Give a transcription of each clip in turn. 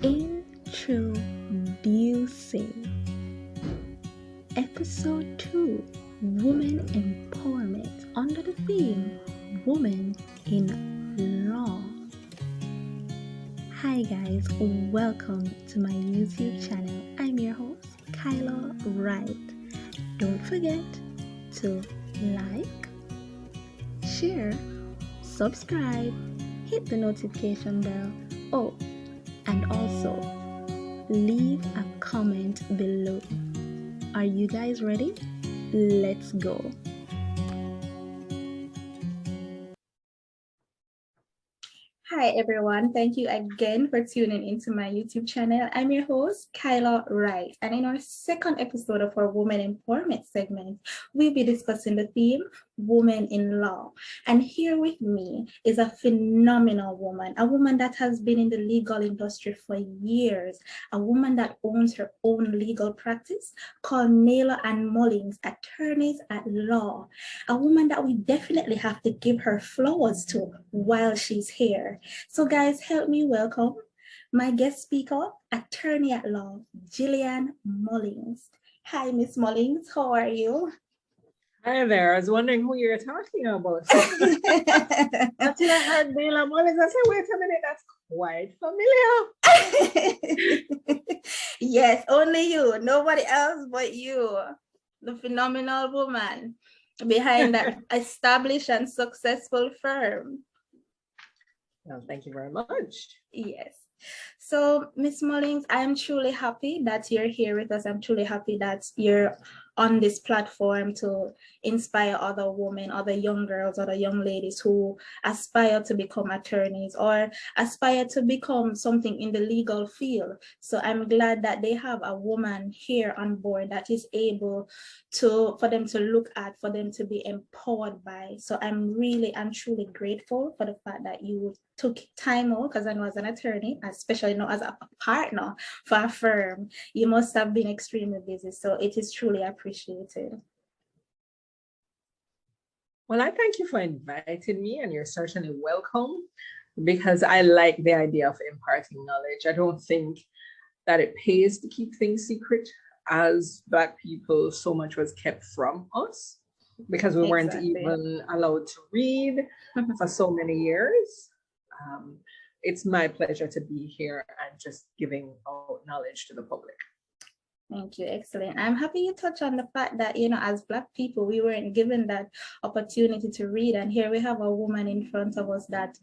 Introducing Episode 2, Women Empowerment, under the theme Women in Law. Hi guys, welcome to my YouTube channel. I'm your host, Kyla Wright. Don't forget to like, share, subscribe, hit the notification bell. Oh, and also leave a comment below. Are you guys ready? Let's go. Hi everyone, thank you again for tuning into my YouTube channel. I'm your host, Kyla Wright, and in our second episode of our Women Empowerment segment, we'll be discussing the theme, Women in Law. And here with me is a phenomenal woman, a woman that has been in the legal industry for years, a woman that owns her own legal practice called Kyla Mullings, Attorneys at Law, a woman that we definitely have to give her flowers to while she's here. So guys, help me welcome my guest speaker, attorney at law, Gillian Mullings. Hi, Miss Mullings, how are you? Hi there. I was wondering who you're talking about. Until I heard Kyla Mullings, I said, wait a minute, that's quite familiar. Yes, only you, nobody else but you, the phenomenal woman behind that established and successful firm. Well, thank you very much. Yes. So, Miss Mullings, I'm truly happy that you're here with us. I'm truly happy that you're on this platform to inspire other women, other young girls, other young ladies who aspire to become attorneys or aspire to become something in the legal field. So I'm glad that they have a woman here on board that is able for them to look at, for them to be empowered by. So I'm really and truly grateful for the fact that you took time out, because I know as an attorney, especially now as a partner for a firm, you must have been extremely busy. So it is truly appreciated. Well, I thank you for inviting me, and you're certainly welcome, because I like the idea of imparting knowledge. I don't think that it pays to keep things secret. As Black people, so much was kept from us because we weren't even allowed to read for so many years. It's my pleasure to be here and just giving out knowledge to the public. Thank you. Excellent. I'm happy you touched on the fact that, as Black people, we weren't given that opportunity to read. And here we have a woman in front of us that,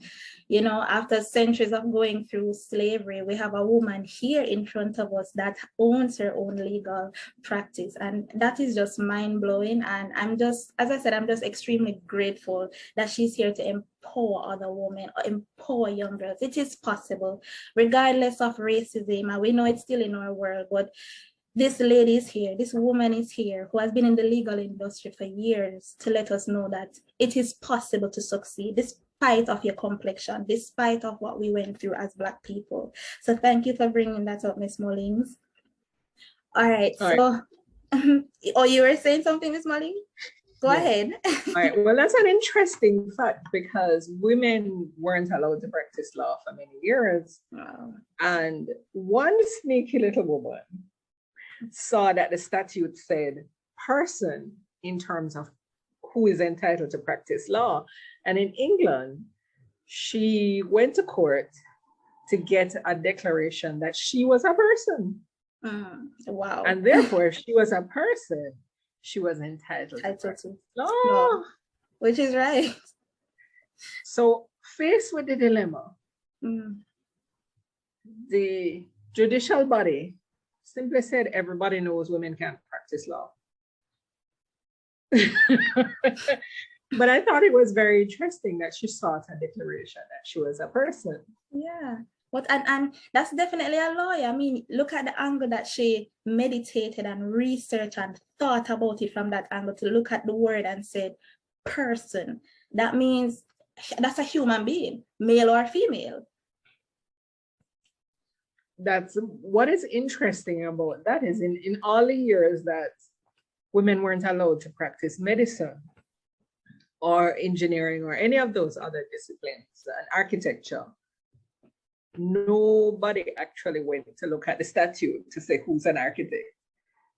after centuries of going through slavery, we have a woman here in front of us that owns her own legal practice. And that is just mind blowing. And as I said, I'm just extremely grateful that she's here to empower other women, or empower young girls. It is possible, regardless of racism. And we know it's still in our world, but this lady is here, this woman is here who has been in the legal industry for years to let us know that it is possible to succeed despite of your complexion, despite of what we went through as Black people. So thank you for bringing that up, Miss Mullings. All right. Oh, you were saying something, Miss Mullings? Go ahead. All right. Well, that's an interesting fact, because women weren't allowed to practice law for many years. Wow. And one sneaky little woman saw that the statute said person in terms of who is entitled to practice law. And in England, she went to court to get a declaration that she was a person. Wow. And therefore, if she was a person, she was entitled to practice law. Which is right. So, faced with the dilemma, the judicial body simply said everybody knows women can't practice law. But I thought it was very interesting that she sought a declaration that she was a person. Yeah. But and that's definitely a lawyer. I mean, look at the angle that she meditated and researched and thought about it from that angle, to look at the word and said person. That means that's a human being, male or female. That's what is interesting about that is in all the years that women weren't allowed to practice medicine or engineering or any of those other disciplines and architecture, nobody actually went to look at the statute to say who's an architect.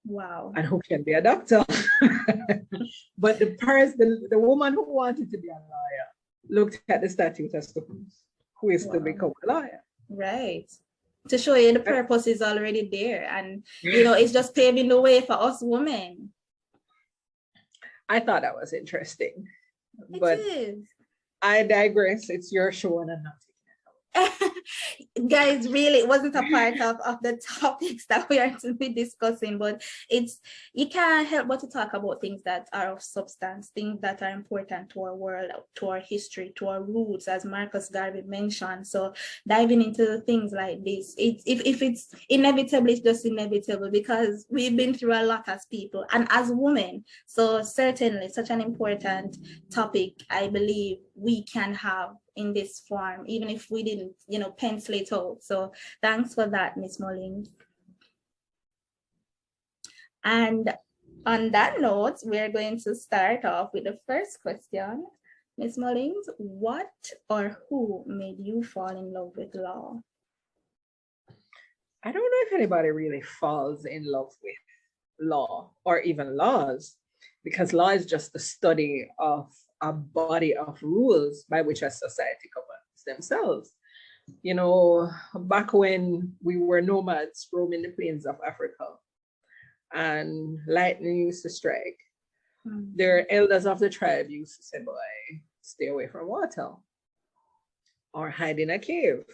Wow. And who can be a doctor. But the woman who wanted to be a lawyer looked at the statute as to who is to become a lawyer. Right. To show you the purpose is already there. And, you know, it's just paving the way for us women. I thought that was interesting. It is. I digress. It's your show and I'm not taking Guys, really, it wasn't a part of the topics that we are to be discussing, but you can't help but to talk about things that are of substance, things that are important to our world, to our history, to our roots, as Marcus Garvey mentioned. So diving into things like this, if it's inevitable, it's just inevitable because we've been through a lot as people and as women. So certainly such an important topic, I believe we can have in this form, even if we didn't, you know, pencil it out. So thanks for that, Ms. Mullings. And on that note, we're going to start off with the first question. Ms. Mullings, what or who made you fall in love with law? I don't know if anybody really falls in love with law or even laws, because law is just the study of a body of rules by which a society governs themselves. You know, back when we were nomads roaming the plains of Africa and lightning used to strike, their elders of the tribe used to say, boy, stay away from water or hide in a cave.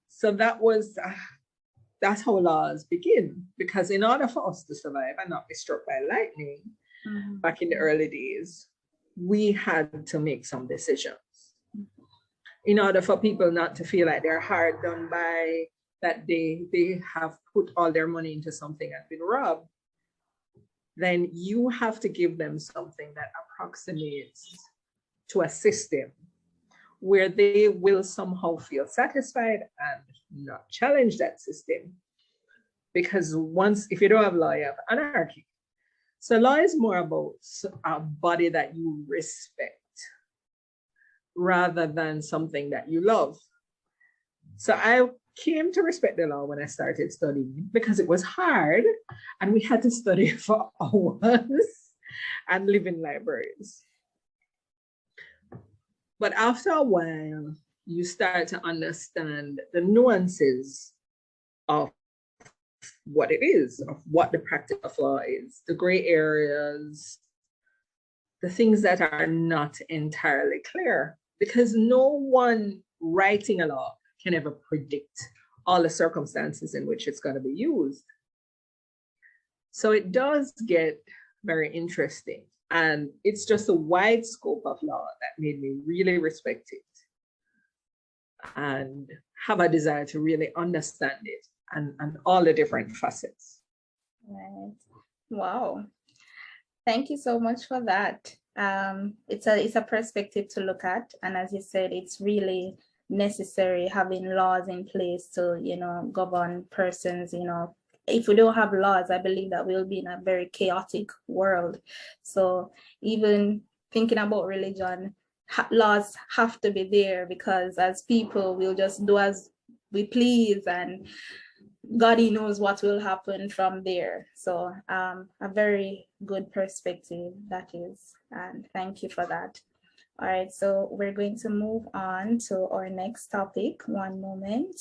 So that's how laws begin, because in order for us to survive and not be struck by lightning back in the early days, we had to make some decisions. In order for people not to feel like they're hard done by, that they have put all their money into something and been robbed, then you have to give them something that approximates to a system where they will somehow feel satisfied and not challenge that system. Because if you don't have law, you have anarchy. So law is more about a body that you respect rather than something that you love. So I came to respect the law when I started studying, because it was hard and we had to study for hours and live in libraries. But after a while, you start to understand the nuances of what it is, of what the practice of law is, the gray areas, the things that are not entirely clear, because no one writing a law can ever predict all the circumstances in which it's going to be used. So it does get very interesting. And it's just a wide scope of law that made me really respect it and have a desire to really understand it and all the different facets. Right. Wow. Thank you so much for that. It's a perspective to look at. And as you said, it's really necessary having laws in place to, you know, govern persons. You know, if we don't have laws, I believe that we'll be in a very chaotic world. So even thinking about religion, laws have to be there, because as people, we'll just do as we please, and God knows what will happen from there. So a very good perspective that is, and thank you for that. All right, so we're going to move on to our next topic. One moment.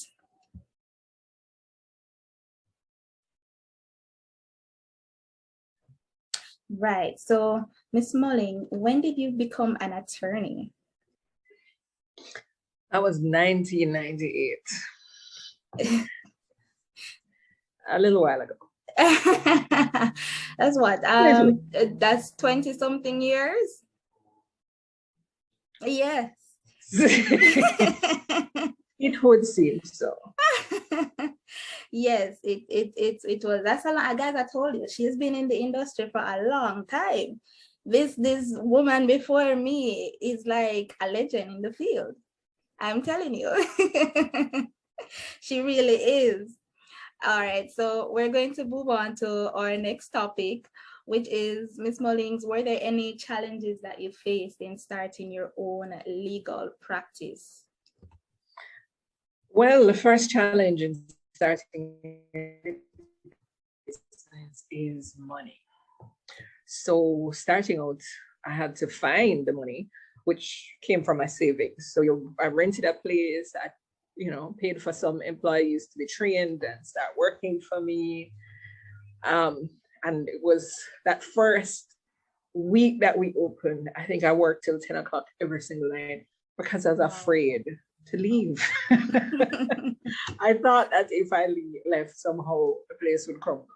Right, so Ms. Mulling, when did you become an attorney? That was 1998. A little while ago. That's what? That's 20 something years? Yes. It would seem so. Yes, it was. That's a lot. Guys, I told you, she's been in the industry for a long time. This woman before me is like a legend in the field. I'm telling you. She really is. All right, so we're going to move on to our next topic, which is, Ms. Mullings, were there any challenges that you faced in starting your own legal practice? Well, the first challenge in starting business is money. So starting out, I had to find the money, which came from my savings. So I rented a place. I, paid for some employees to be trained and start working for me. And it was that first week that we opened. I think I worked till 10 o'clock every single night because I was afraid to leave. I thought that if I left, somehow the place would crumble.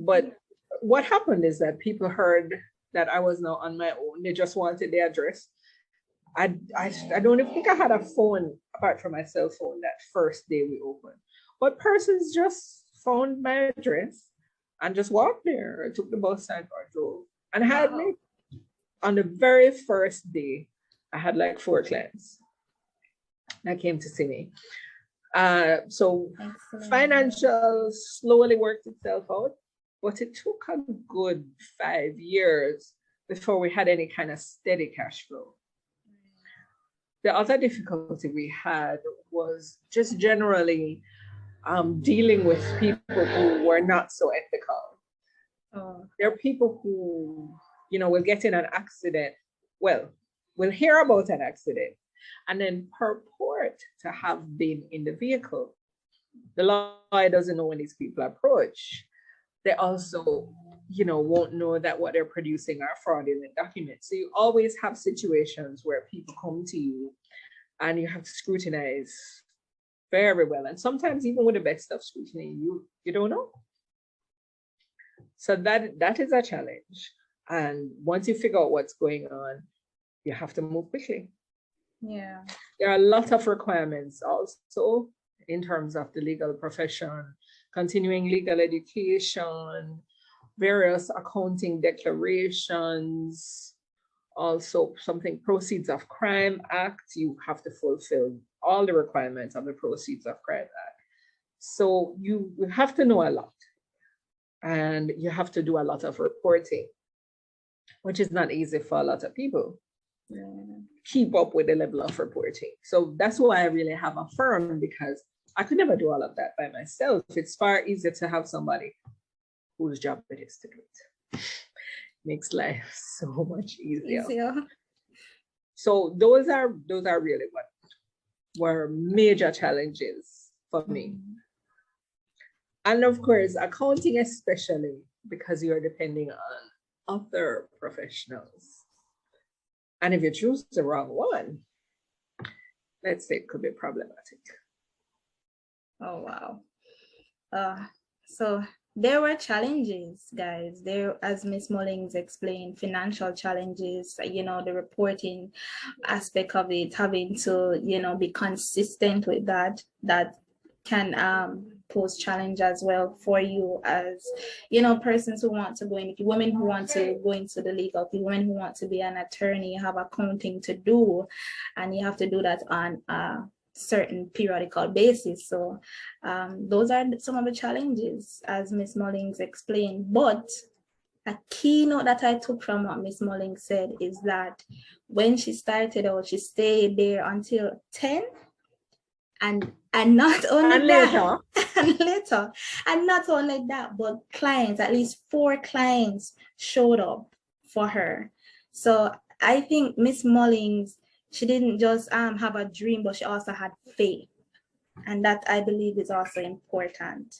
But what happened is that people heard that I was now on my own. They just wanted the address. I don't even think I had a phone apart from my cell phone that first day we opened. But persons just found my address and just walked there. I took the bus and or drove and had me. On the very first day, I had like 4 clients that came to see me. So financial slowly worked itself out, but it took a good 5 years before we had any kind of steady cash flow. The other difficulty we had was just generally dealing with people who were not so ethical. There are people who, will get in an accident. Well, we'll hear about an accident and then purport to have been in the vehicle. The lawyer doesn't know when these people approach. They also, won't know that what they're producing are fraudulent documents. So you always have situations where people come to you and you have to scrutinize very well. And sometimes even with the best of scrutiny, you don't know. So that is a challenge. And once you figure out what's going on, you have to move quickly. Yeah. There are a lot of requirements also in terms of the legal profession, continuing legal education, various accounting declarations, also something Proceeds of Crime Act. You have to fulfill all the requirements of the Proceeds of Crime Act. So you have to know a lot. And you have to do a lot of reporting, which is not easy for a lot of people. Keep up with the level of reporting. So that's why I really have a firm, because I could never do all of that by myself. It's far easier to have somebody whose job it is to do it. Makes life so much easier. So those are really what were major challenges for me. And of course, accounting, especially because you're depending on other professionals. And if you choose the wrong one, let's say it could be problematic. Oh, wow. So there were challenges, guys. There, as Ms. Mullings explained, financial challenges, the reporting aspect of it, having to, be consistent with that can pose challenge as well for you as, persons who want to go into, women who want to go into the legal field, women who want to be an attorney, you have accounting to do, and you have to do that on certain periodical basis. So those are some of the challenges, as Ms. Mullings explained. But a keynote that I took from what Ms. Mullings said is that when she started out, she stayed there until 10, and not only that, and not only that, but clients, at least 4 clients showed up for her. So I think Ms. Mullings, she didn't just have a dream, but she also had faith. And that, I believe, is also important.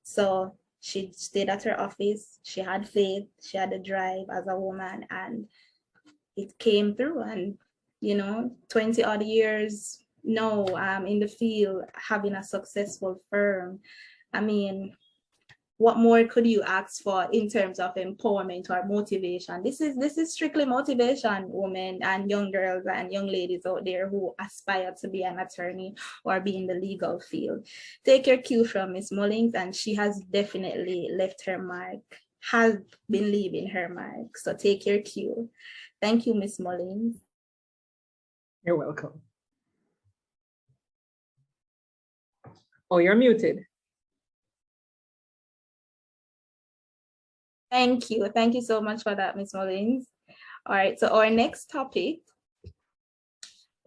So she stayed at her office, she had faith, she had a drive as a woman, and it came through. And 20 odd years now in the field, having a successful firm. I mean, what more could you ask for in terms of empowerment or motivation? This is strictly motivation, women and young girls and young ladies out there who aspire to be an attorney or be in the legal field. Take your cue from Ms. Mullings, and she has definitely left her mark, has been leaving her mark. So take your cue. Thank you, Ms. Mullings. You're welcome. Oh, you're muted. Thank you. Thank you so much for that, Ms. Mullings. All right, so our next topic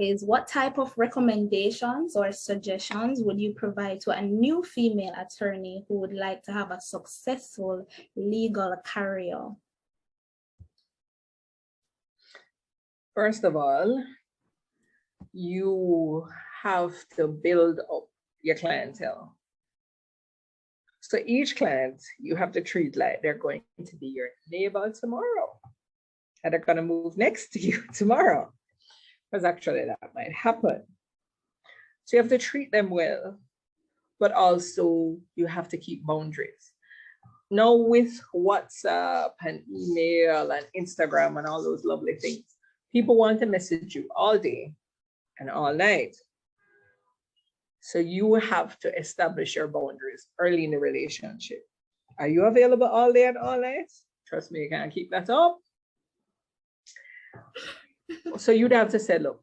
is what type of recommendations or suggestions would you provide to a new female attorney who would like to have a successful legal career? First of all, you have to build up your clientele. So each client, you have to treat like they're going to be your neighbor tomorrow, and they're going to move next to you tomorrow, because actually that might happen. So you have to treat them well, but also you have to keep boundaries. Now with WhatsApp and email and Instagram and all those lovely things, people want to message you all day and all night. So you have to establish your boundaries early in the relationship. Are you available all day and all night? Trust me, you can't keep that up. So you'd have to say, look,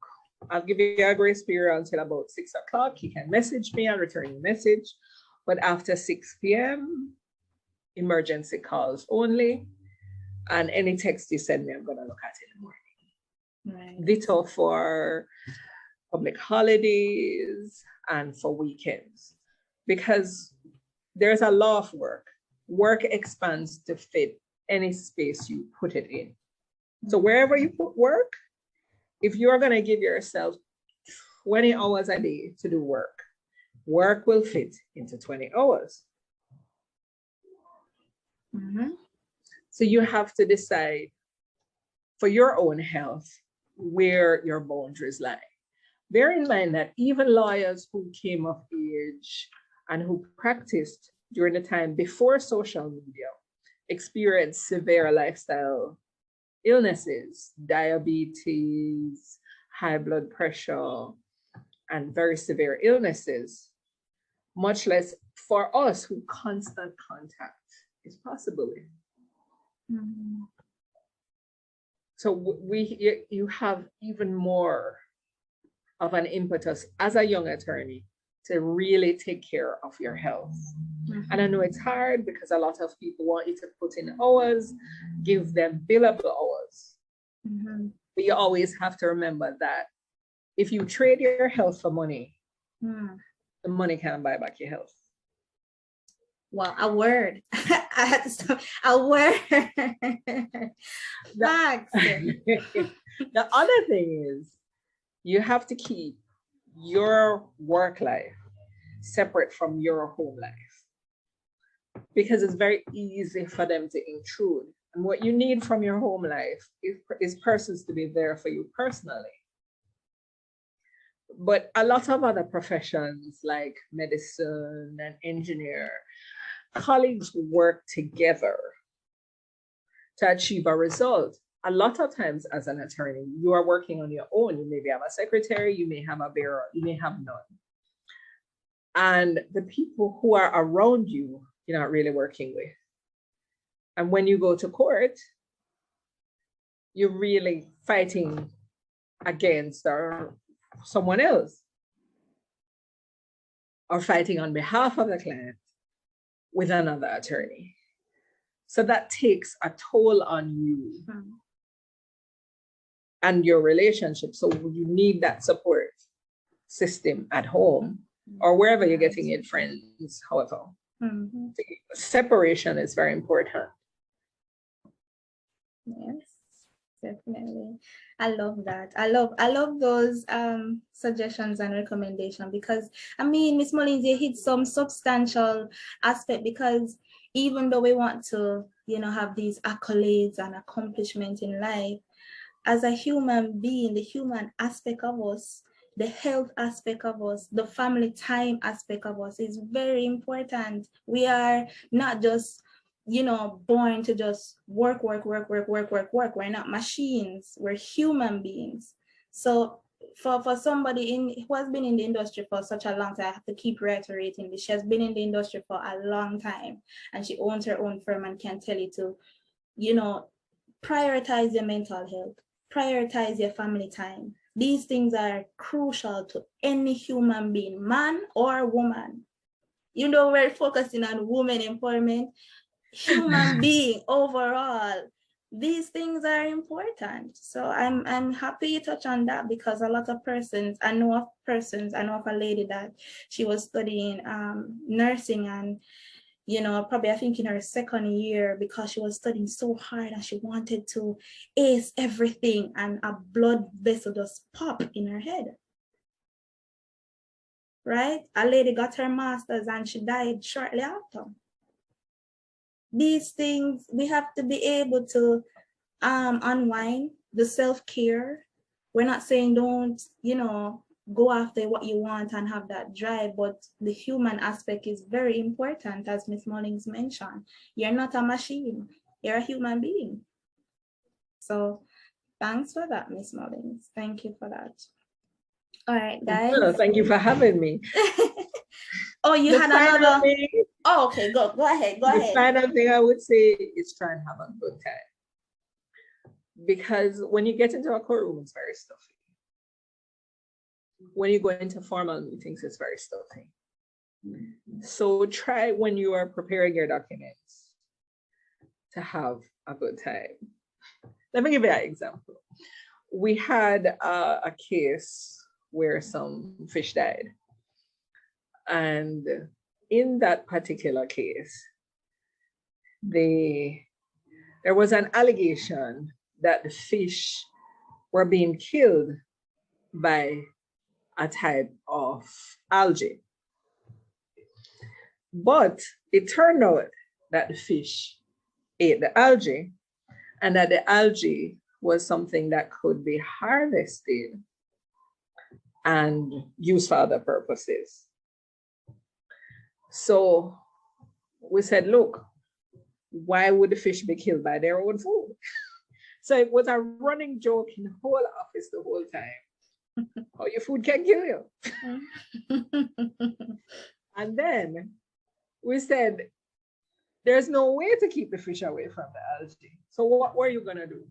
I'll give you a grace period until about 6 o'clock. You can message me and return your message. But after 6 p.m., emergency calls only. And any text you send me, I'm going to look at it in the morning. Right. Ditto for public holidays and for weekends, because there's a law of work. Work expands to fit any space you put it in. So wherever you put work, if you're going to give yourself 20 hours a day to do work, work will fit into 20 hours. Mm-hmm. So you have to decide for your own health where your boundaries lie. Bear in mind that even lawyers who came of age and who practiced during the time before social media experienced severe lifestyle illnesses, diabetes, high blood pressure, and very severe illnesses, much less for us who constant contact is possible. Mm-hmm. So you have even more of an impetus as a young attorney to really take care of your health. Mm-hmm. And I know it's hard because a lot of people want you to put in hours, give them billable hours. Mm-hmm. But you always have to remember that if you trade your health for money, the money can't buy back your health. Well, a word. I had to stop. A word. Facts. The other thing is, you have to keep your work life separate from your home life, because it's very easy for them to intrude. And what you need from your home life is persons to be there for you personally. But a lot of other professions like medicine and engineer, colleagues work together to achieve a result. A lot of times as an attorney, you are working on your own. You maybe have a secretary, you may have a bureau, you may have none. And the people who are around you, you're not really working with. And when you go to court, you're really fighting against someone else, or fighting on behalf of the client with another attorney. So that takes a toll on you and your relationship. So you need that support system at home or wherever you're getting it, friends, however. Mm-hmm. Separation is very important. Yes, definitely. I love that. I love those suggestions and recommendations, because I mean, Ms. Mullings, you hit some substantial aspect, because even though we want to, have these accolades and accomplishments in life, as a human being, the human aspect of us, the health aspect of us, the family time aspect of us is very important. We are not just, born to just work. We're not machines. We're human beings. So for somebody who has been in the industry for such a long time, I have to keep reiterating this. She has been in the industry for a long time, and she owns her own firm and can tell you to, prioritize your mental health, prioritize your family time. These things are crucial to any human being, man or woman. We're focusing on women empowerment, human being overall. these things are important. So I'm happy you touch on that, because a lot of persons, I know of a lady that she was studying nursing, and probably I think in her second year, because she was studying so hard and she wanted to ace everything, and a blood vessel just pop in her head. Right? A lady got her master's and she died shortly after. These things, we have to be able to unwind, the self-care. We're not saying don't, go after what you want and have that drive, but the human aspect is very important, as Miss Mullings mentioned. You're not a machine, you're a human being. So thanks for that, Miss Mullings. Thank you for that. All right, guys. Well, thank you for having me. Oh, you had another. Oh, okay, go ahead. The final thing I would say is try and have a good time. Because when you get into a courtroom, it's very stuffy. When you go into formal meetings, it's very stuffy. So try, when you are preparing your documents, to have a good time. Let me give you an example. We had a case where some fish died. And in that particular case, there was an allegation that the fish were being killed by a type of algae. But it turned out that the fish ate the algae, and that the algae was something that could be harvested and used for other purposes. So we said, look, why would the fish be killed by their own food? So it was a running joke in the whole office the whole time. Oh, your food can kill you. And then we said, there's no way to keep the fish away from the algae. So what were you gonna do?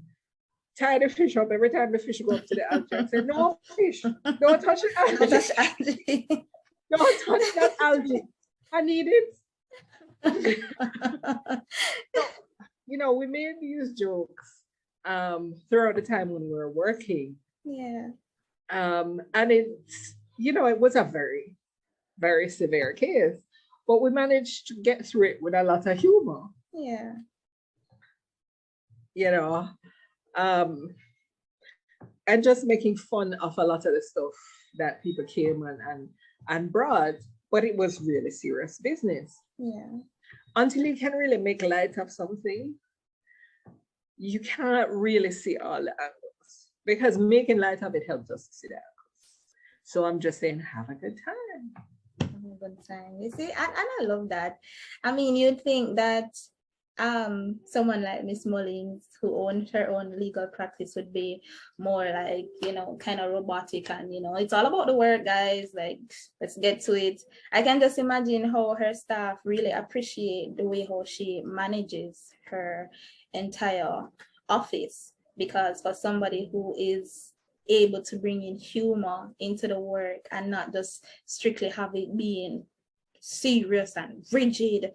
Tie the fish up every time the fish go up to the algae and say, no fish, don't touch the algae. Don't touch algae. Don't touch that algae. I need it. So, we made these jokes throughout the time when we were working. Yeah. And it's, it was a very, very severe case, but we managed to get through it with a lot of humor. Yeah. And just making fun of a lot of the stuff that people came and brought, but it was really serious business. Yeah. Until you can really make light of something, you can't really see all the angles, because making light of it helps us to see the angles. So I'm just saying, have a good time. Have a good time. You see, and I love that. I mean, you'd think that someone like Miss Mullings, who owns her own legal practice, would be more like, kind of robotic, and it's all about the work, guys, like, let's get to it. I can just imagine how her staff really appreciate the way how she manages her entire office, because for somebody who is able to bring in humor into the work and not just strictly have it being serious and rigid,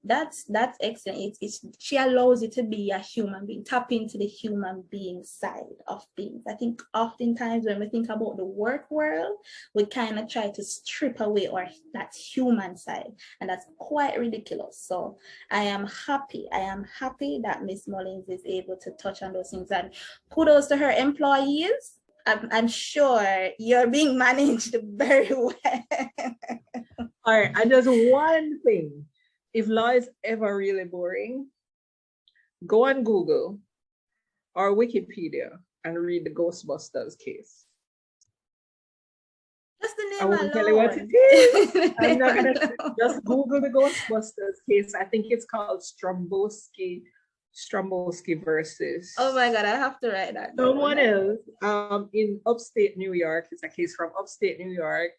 that's excellent. She allows you to be a human being, tap into the human being side of things. I think oftentimes when we think about the work world, we kind of try to strip away that human side, and that's quite ridiculous. So I am happy that Miss Mullings is able to touch on those things, and kudos to her employees. I'm sure you're being managed very well. All right, and there's one thing. If law is ever really boring, go on Google or Wikipedia and read the Ghostbusters case. Just the name I won't tell you what it is. I'm not gonna just Google the Ghostbusters case. I think it's called Strombowski versus. Oh my God, I have to write that. Someone else in upstate New York. It's a case from upstate New York.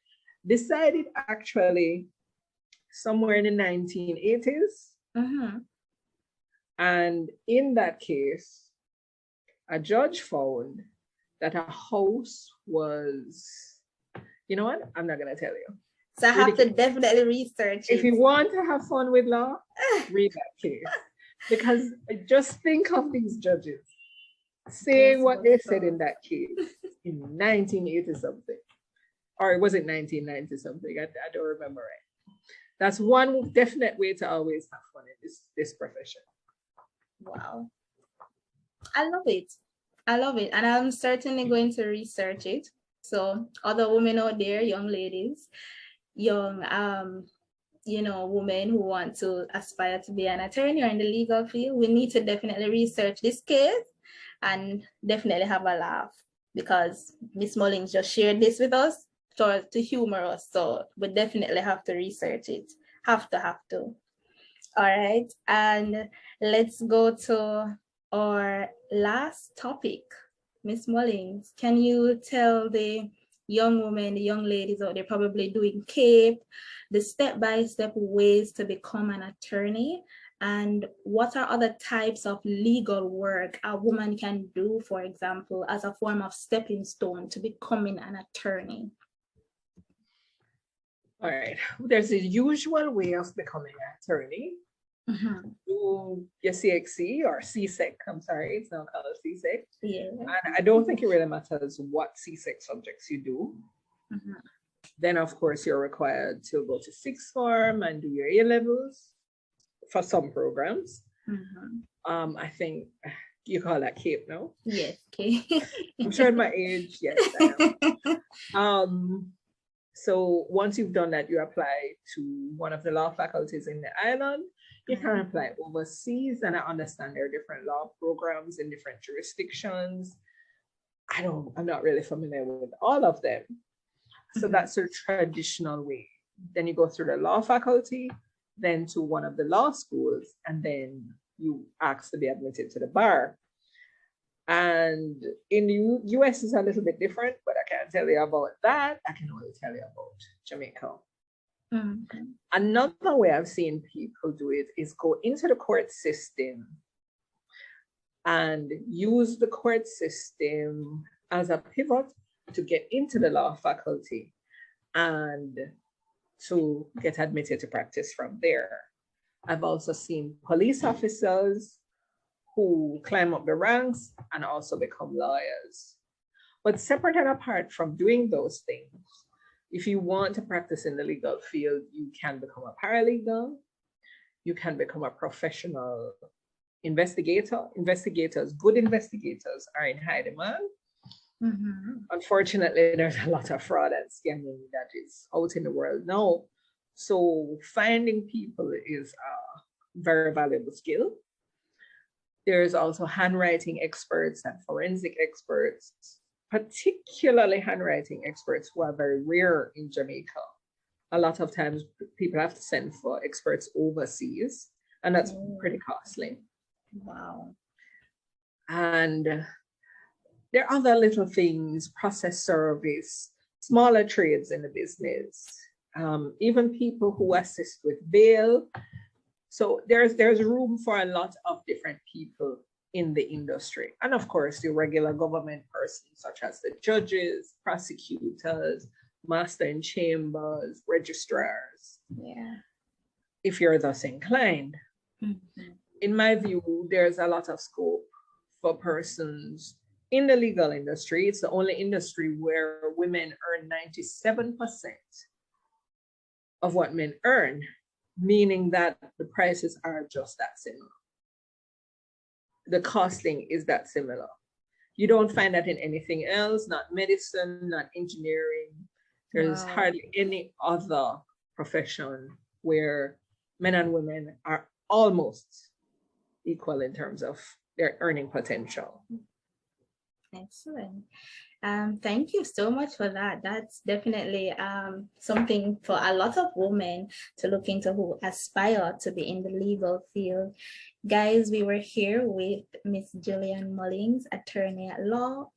Decided actually somewhere in the 1980s. Mm-hmm. And in that case, a judge found that a house was, you know what? I'm not going to tell you. So I have to definitely research it. If you want to have fun with law, read that case. Because just think of these judges saying Yes, what but they said in that case in 1980 something, or was it 1990 something? I don't remember right. That's one definite way to always have fun in this profession. wow. I love it. I love it. And I'm certainly going to research it. So other women out there, young ladies, young women who want to aspire to be an attorney or in the legal field, we need to definitely research this case and definitely have a laugh, because Miss Mullings just shared this with us to humor us. So we definitely have to research it. Have to. All right. And let's go to our last topic. Miss Mullings, can you tell the young women, the young ladies out there probably doing CAPE, the step-by-step ways to become an attorney, and what are other types of legal work a woman can do, for example, as a form of stepping stone to becoming an attorney? All right. There's a usual way of becoming an attorney. Do your CXC or CSEC, I'm sorry, it's now called CSEC. Yeah. And I don't think it really matters what CSEC subjects you do. Then, of course, you're required to go to sixth form and do your A-levels for some programs. I think you call that CAPE, no? Yes, okay. I'm showing my age, yes, I am. So once you've done that, you apply to one of the law faculties in the island. You can apply overseas, and I understand there are different law programs in different jurisdictions. I'm not really familiar with all of them. So that's a traditional way. Then you go through the law faculty, then to one of the law schools, and then you ask to be admitted to the bar. And in the US is a little bit different, but I can't tell you about that. I can only tell you about Jamaica. Another way I've seen people do it is go into the court system and use the court system as a pivot to get into the law faculty and to get admitted to practice from there. I've also seen police officers who climb up the ranks and also become lawyers. But separate and apart from doing those things, if you want to practice in the legal field, you can become a paralegal, you can become a professional investigator. Good investigators are in high demand. Unfortunately, there's a lot of fraud and scamming that is out in the world now. So finding people is a very valuable skill. There's also handwriting experts and forensic experts, particularly handwriting experts who are very rare in Jamaica. A lot of times people have to send for experts overseas, and that's pretty costly. Wow. And there are other little things, process service, smaller trades in the business, even people who assist with bail. So there's room for a lot of different people in the industry. And of course, the regular government persons, such as the judges, prosecutors, master in chambers, registrars. Yeah. If you're thus inclined. In my view, there's a lot of scope for persons in the legal industry. It's the only industry where women earn 97% of what men earn, meaning that the prices are just that similar. The costing is that similar. You don't find that in anything else, not medicine, not engineering. There's hardly any other profession where men and women are almost equal in terms of their earning potential. Excellent. Thank you so much for that. That's definitely something for a lot of women to look into who aspire to be in the legal field. Guys, we were here with Miss Gillian Mullings, attorney at law,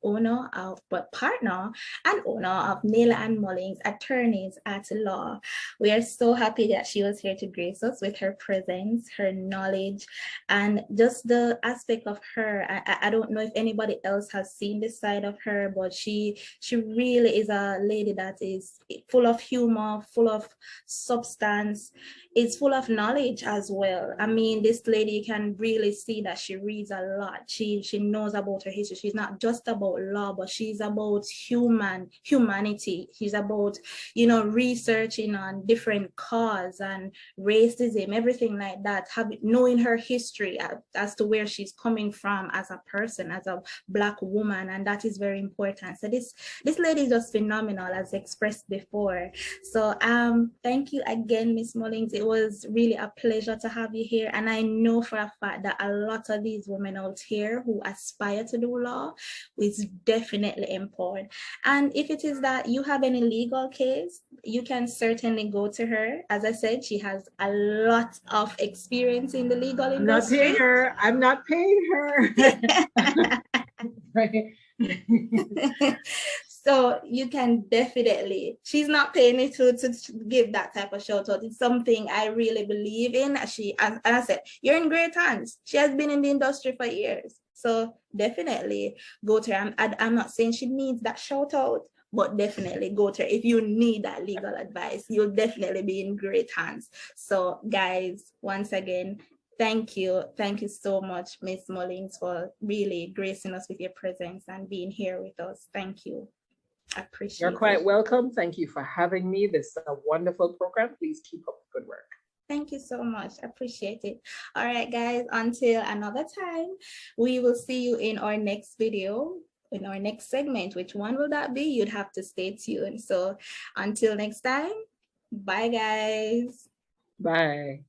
partner and owner of Naylor and Mullings, attorneys at law. We are so happy that she was here to grace us with her presence, her knowledge, and just the aspect of her. I don't know if anybody else has seen this side of her, but she really is a lady that is full of humor, full of substance, is full of knowledge as well. I mean, this lady can can really see that she reads a lot. She knows about her history. She's not just about law, but she's about humanity. She's about, you know, researching on different cause and racism, everything like that, knowing her history as to where she's coming from as a person, as a Black woman, and that is very important. So this lady is just phenomenal, as expressed before. So thank you again, Miss Mullings. It was really a pleasure to have you here, and I know for a fact that a lot of these women out here who aspire to do law is definitely important. And if it is that you have any legal case, you can certainly go to her. As I said, she has a lot of experience in the legal industry. I'm not paying her. So you can definitely, she's not paying me to give that type of shout out. It's something I really believe in. And I said, you're in great hands. She has been in the industry for years. So definitely go to her. I'm not saying she needs that shout out, but definitely go to her. If you need that legal advice, you'll definitely be in great hands. So guys, once again, thank you so much, Miss Mullings, for really gracing us with your presence and being here with us. Thank you. I appreciate it. You're quite welcome. Thank you for having me. This is a wonderful program. Please keep up the good work. Thank you so much. I appreciate it. All right, guys, until another time, we will see you in our next video, in our next segment. Which one will that be? You'd have to stay tuned. So until next time, bye, guys. Bye.